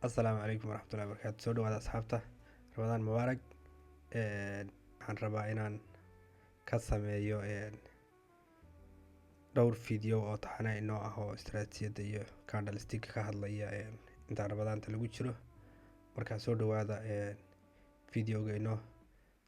Asalaamu calaykum waraxmatullaahi wabarakaatu. Soo dhawaada asxaabta, Ramadaan mubaarak. Waxaan rabaa inaan ka sameeyo dhowr video oo taxane inoo ah oo istiraatiijiyadda iyo candlestick ka hadlaya inta Ramadaanta lagu jiro. Markaa soo dhawaada videoga inoo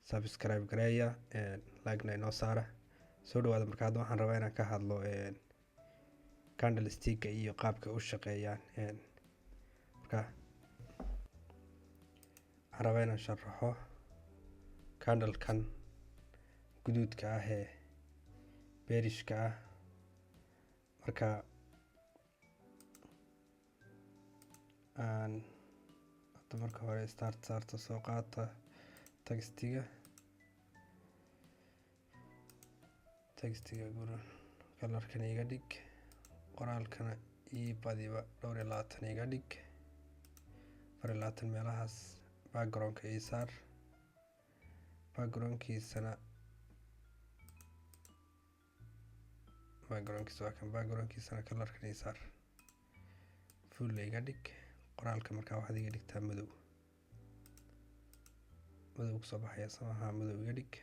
subscribe gareeya, like-na inoo saara. Soo dhawaada. Markaa hadda waxaan rabaa inaan ka hadlo candlestick iyo qaabka u shaqeeyaan. Markaa waxaan rabaa inaan sharaxo candle-kan guduudka ah ee bearishka ah. Marka hadda marka hore saarta soo qaata textiga guran kalarkan iga dhig, qoraalkana ii badiba 22 iga dhig, 24 meelahaas. Backgroundka ii saar, backgroundkiisa waa kan. Backgroundkiisana kalarkan ii saar, full iga dhig. Qoraalka markaa waxaad iga dhigtaa madow kusoo baxaya samaha, madow iga dhig.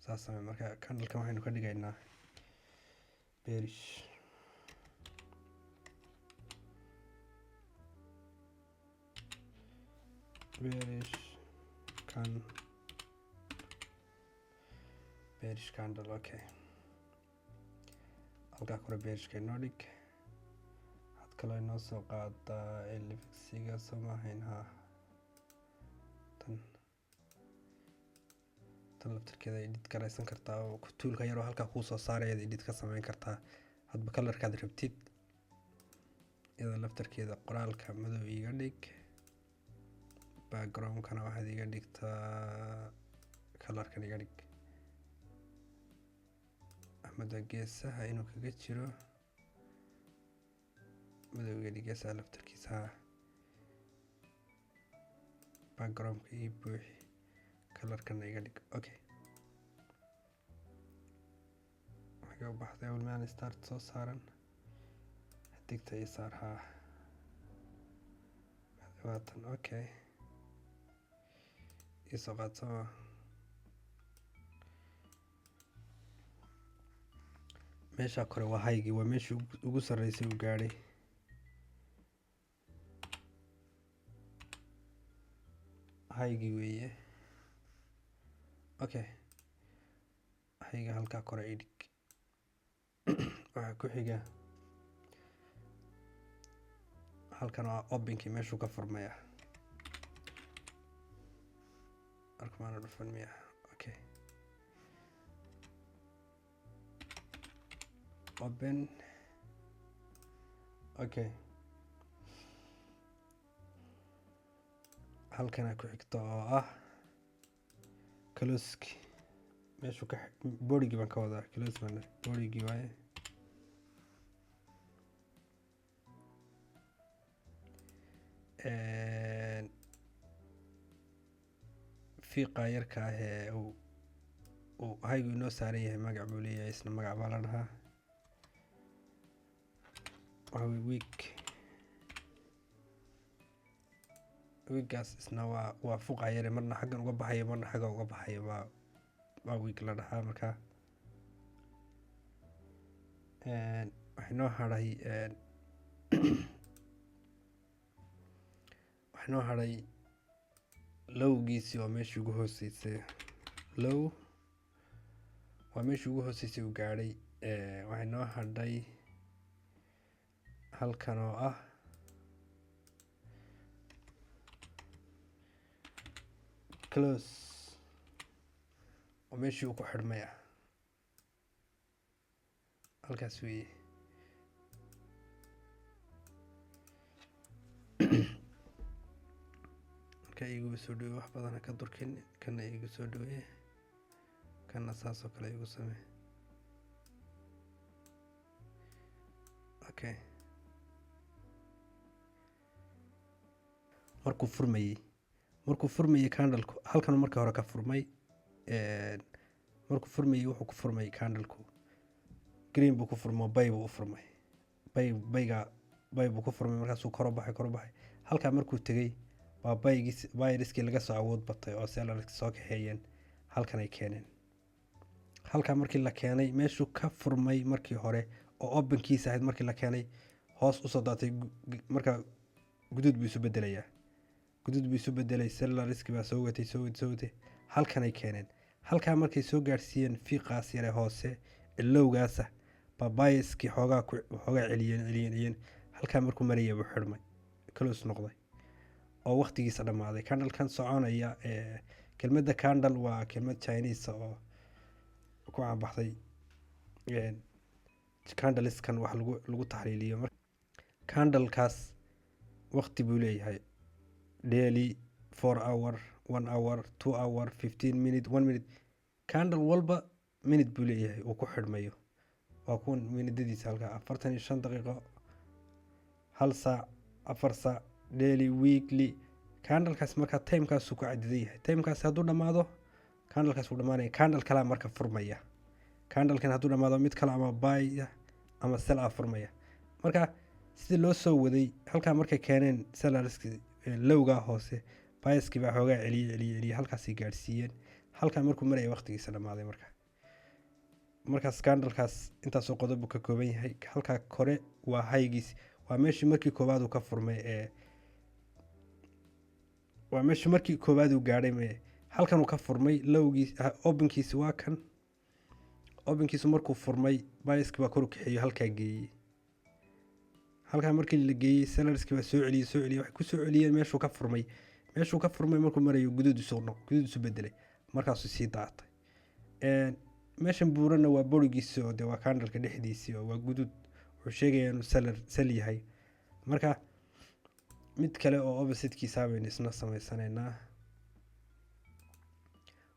saas samee. Markaa candle-kan waxaynu ka dhigaynaa bearish. bearish candle. Okay, halkaa kore bearishka inoo dhig. waxaad kaloo inoo soo qaadaa elipsiga somahayn. tan laftarkeeda edit garaysan kartaa oo toolka yaroo halkaa kuu soo saaraya edit ka samayn kartaa hadba kalarkaad rabtid. iyada laftarkeeda qoraalka madow iga dhig, backgroundkana waxaad iga dhigtaa kalarkan iga dhig. axmeda geesaha inuu kaga jiro madow iga dhig, geesaha laftarkiisa. backgroundka ii buuxi, kalarkan iga dhig. Okay, waxaa u baxday awalmaan start soo saaran. xidigta ii saar. waatan. Okay, ii soo qaad sama. meesha kore waa haygii, waa meeshii ugu sarreysay uu gaadhay. haygii weeye. Okay, hayga halkaa kore ii dhig. waxaa ku xiga halkan waa openkii, meeshuu ka furmaya. arkumaana dhufan miya. Okay, open. Okay, halkana ku xigto oo ah closeki, meeshuu ka bodigii baan ka wadaa. close baan bodigii waaye. fiiqa yarka ah ee uu haygu inoo saaran yahay magac buu leeyahay, isna magac baa la dhahaa. wiiggaas isna waa fuuqa yare, marna xaggan uga baxayo marna xagga uga baxayo. waa wiig la dhahaa. markaa waxinoo hadhay lowgiisii oo meeshii ugu hooseysay. low waa meeshii ugu hooseysay uu gaadhay. waxinoo hadhay halkan oo ah close oo meeshii uu ku xidhmay ah. halkaas weeye. markaa iigu soo dhaweey, wax badana ka durkin. kana iigu soo dhaweey, kana saasoo kale iigu samee. Okay, markuu furmayey candleku halkan marka hore ka furmay. markuu furmayey wuxuu ku furmay candleku green buu ku furmo, bay buu u furmay. bayga bay buu ku furmay, markaasuu kor u baxay halkaa markuu tegey waa viruskii laga soo awood batay oo sellarski soo kaxeeyeen halkan ay keeneen. halkaa markii la keenay meeshuu ka furmay markii hore oo openkiisa ahayd markii la keenay hoos usoo daatay markaa guduud buu isu bedelay sellarski baa soo watay halkan ay keeneen. halkaa markay soo gaadhsiiyeen fiiqaas yare hoose ilowgaasa babayiskii xoogaa celiyeen halkaa markuu maraya buu xidhmay close noqday oo waqtigiisa dhammaaday. candlekan soconaya kelmadda candle waa kelmad Chinese oo ku caanbaxday candleskan wax lagu taxliiliyo. candlekaas waqti buu leeyahay daily 4 hour 1 hour 2 hour 15 minute 1 minute. candle walba minute buu leeyahay uu ku xidhmayo, waa kuwan minidadiisa halkaa 45 daqiiqo 1 saac 4 saac daily weekly. candlekaas markaa timekaasuu ku cadidan yahay. timekaas hadduu dhammaado candlekaas wuu dhamaanaya, candle kalaa marka furmaya. candlekan hadduu dhammaado mid kale ama buy ama sell a furmaya. marka sidii loo soo waday halkaa markay keeneen sellarski lowgaa hoose buyerskii baa xoogaa celiyey halkaasay gaadhsiiyeen. halkaa markuu maraya waqtigiisa dhammaaday. markaas candlekaas intaasoo qodob buu ka kooban yahay. halkaa kore waa haygiis, waa meeshii markii koowaad uu ka furmay waa meeshii markii koowaad uu gaadhay halkan uu ka furmay lowgiis openkiisi waa kan. openkiisu markuu furmay buyerskii baa kor u kaxeeyo halkaa geeyey. halkaa markii la geeyey sellarski baa soo celiyey waxay ku soo celiyeen meeshuu ka furmay markuu marayo guduud isu bedelay markaasuu sii daatay. meeshan buurana waa borigiisi oo de waa candleka dhexdiisii oo waa guduud, wuxuu sheegaya inuu sell yahay. marka mid kale oo oppositekiisa baynu isna samaysanaynaa.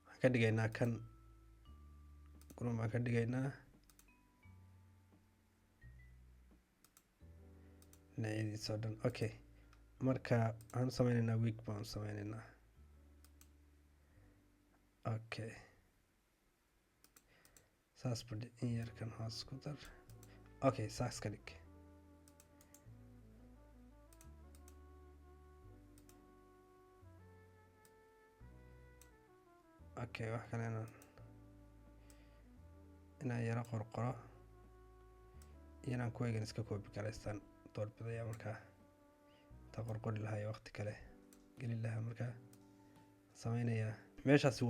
waxaan ka dhigaynaa kan baan ka dhigaynaa dhinacyadiisa oo dhan. okay, marka waxaan u sameynaynaa week baan u sameynaynaa. okay, saas badhi in yarkan hoos ku dar. okay, saas ka dhig. okay, wax kale inaan yaro qorqoro iyo inaan kuwaygan iska koobi karaystaan doorbidaya. markaa intaa qorqori lahaa waqti kale geli lahaa markaa sameynayaa. meeshaas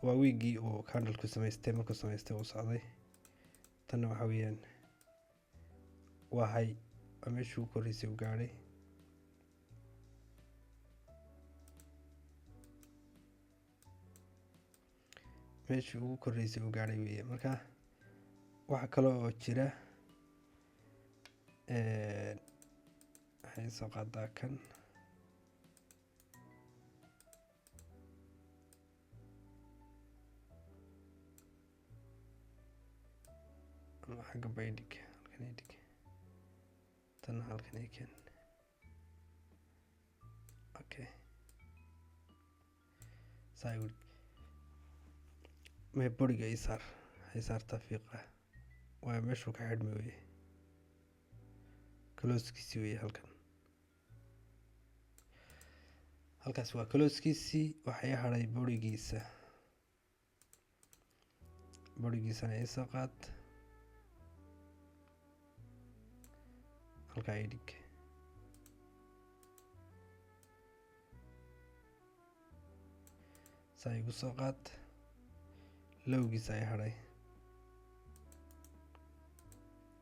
waa wiigii uu candleku samaystay markuu samaystay uu socday. tanna waxa weeyaan waa meeshii ugu korreysay uu gaadhay. meeshii ugu korreysay uu gaadhay weeye. marka waxa kale oo jira waxay soo qaadaa kan xagga baydhig halkan dhig tan halkan ay keen. okay, saayid may boriga ay saartaa fiiqa waa meeshuu ka xidhmay weye closekiisii weye. halkaas waa closekiisii. waxay hadhay borigiisana ay soo qaad halkaa ay dhig. saa igu soo qaad lowgiisa ay hadhay.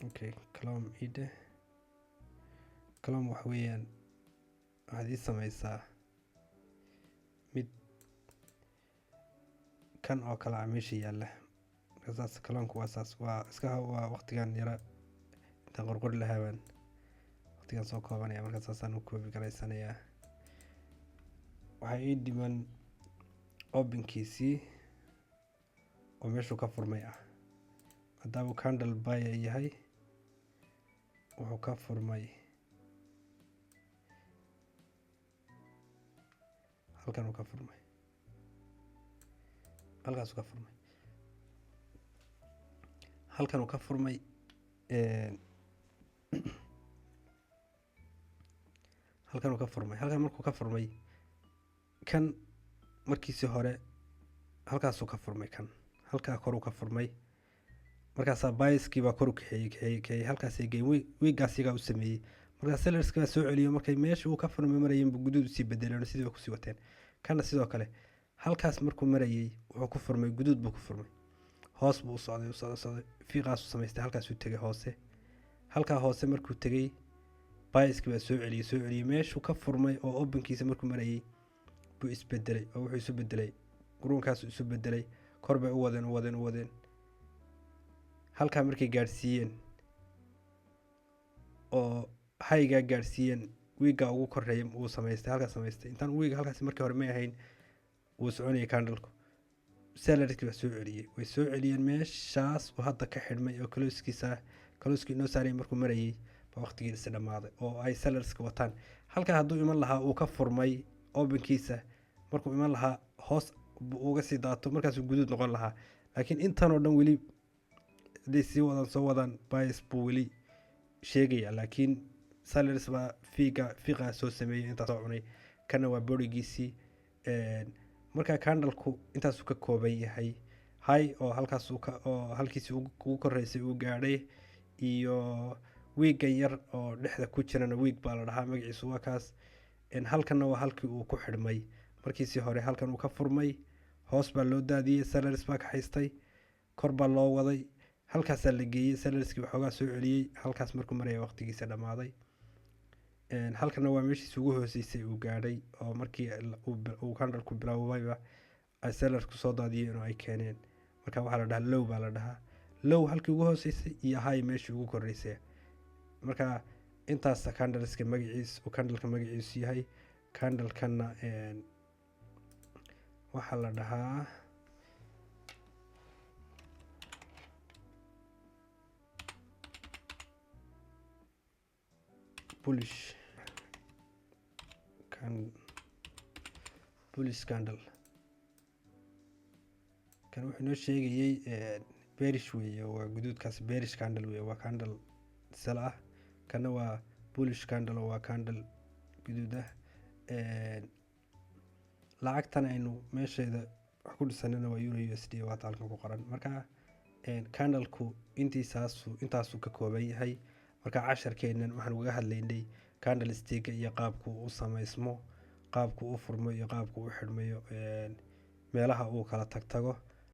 okay, column ide column wax weeyaan waxaad ii sameysaa mid kan oo kale ah meesha yaalla. markasaas columnku waa saas waa waqtigan yara intaan qorqori lahaa baan waqtigan soo koobanaya. markaa saasaan u koobi garaysanayaa. waxaa ii dhiman openkiisii oo meeshuu ka furmay ah. maadaama candle buyer yahay wuxuu ka furmay halkan uu ka furmay halkaasuu ka furmay halkan uu ka furmay halkan uu ka furmay. Halkan markuu ka furmay kan markiisii hore halkaasuu ka furmay, kan halkaa kor uu ka furmay. markaasaa biaskii baa kor u kaxeeyey halkaasay geyn wiigaas iyagaa u sameeyey. markaa sellerski baa soo celiyo markay meesha uu ka furmay marayeen buu guduud usii bedeleen sidii ba kusii wateen. kana sidoo kale halkaas markuu marayey wuxuu ku furmay guduud buu ku furmay, hoos buu u socday fiiqaasuu samaystay, halkaasuu tegay hoose. halkaa hoose markuu tegey biaskii baa soo celiyey meeshuu ka furmay oo openkiisa markuu marayey buu isbedelay oo wuxuu isu bedelay guruunkaasuu isu bedelay. kor bay u wadeen halkaa markay gaadhsiiyeen oo haygaa gaadhsiiyeen wiigaa ugu koreeya uu samaystay halkaas samaystay. intaan wiiga halkaas markii hore may ahayn wuu soconayay candleku. sellerskii baa soo celiyey, way soo celiyeen meeshaas uu hadda ka xidhmay oo kalooskii inoo saarayay markuu marayey baa waqtigiisa dhammaaday oo ay sellerska wataan. halkaa hadduu iman lahaa uu ka furmay openkiisa, markuu iman lahaa hoos uga sii daato markaasuu guduud noqon lahaa. laakiin intan oo dhan weli hadday soo wadaan bias buu weli sheegaya, laakiin sellers baa fiiqaa soo sameeyey intaas soo cunay. kana waa borigiisii. markaa candleku intaasuu ka kooban yahay high oo halkaas oo halkiisii ugu koreysay uu gaadhay, iyo wiigan yar oo dhexda ku jirana wiig baa la dhahaa, magaciisu waa kaas. halkanna waa halkii uu ku xidhmay markiisii hore. halkan uu ka furmay, hoos baa loo daadiyey, sellers baa ka haystay, kor baa loo waday, halkaasaa la geeyey. sellerskii waxoogaa soo celiyey halkaas markuu maraya waqtigiisa dhammaaday. halkana waa meeshiisi ugu hooseysay uu gaadhay oo markii uu candleku bilowbayba ay sellersku soo daadiyeen oo ay keeneen. marka waxaa la dhahaa low baa la dhahaa. low halkii ugu hooseysay iyo high meeshii ugu koreysay. marka intaas candleska magaciisu yahay. candlekana waxaa la dhahaa bullish candle. kan wuxuu noo sheegayey bearish weeye, waa guduudkaas bearish candle weeye, waa candle sell ah. kana waa bullish candle oo waa candle guduud ah. lacagtan aynu meesheeda wax ku dhisanana waa euro USD waa halkan ku qoran. marka candleku intaasuu ka kooban yahay. marka casharkeennan waxaan uga hadlaynay candlestick iyo qaabku u samaysmo, qaabku u furmo iyo qaabku u xidhmayo, meelaha uu kala tago.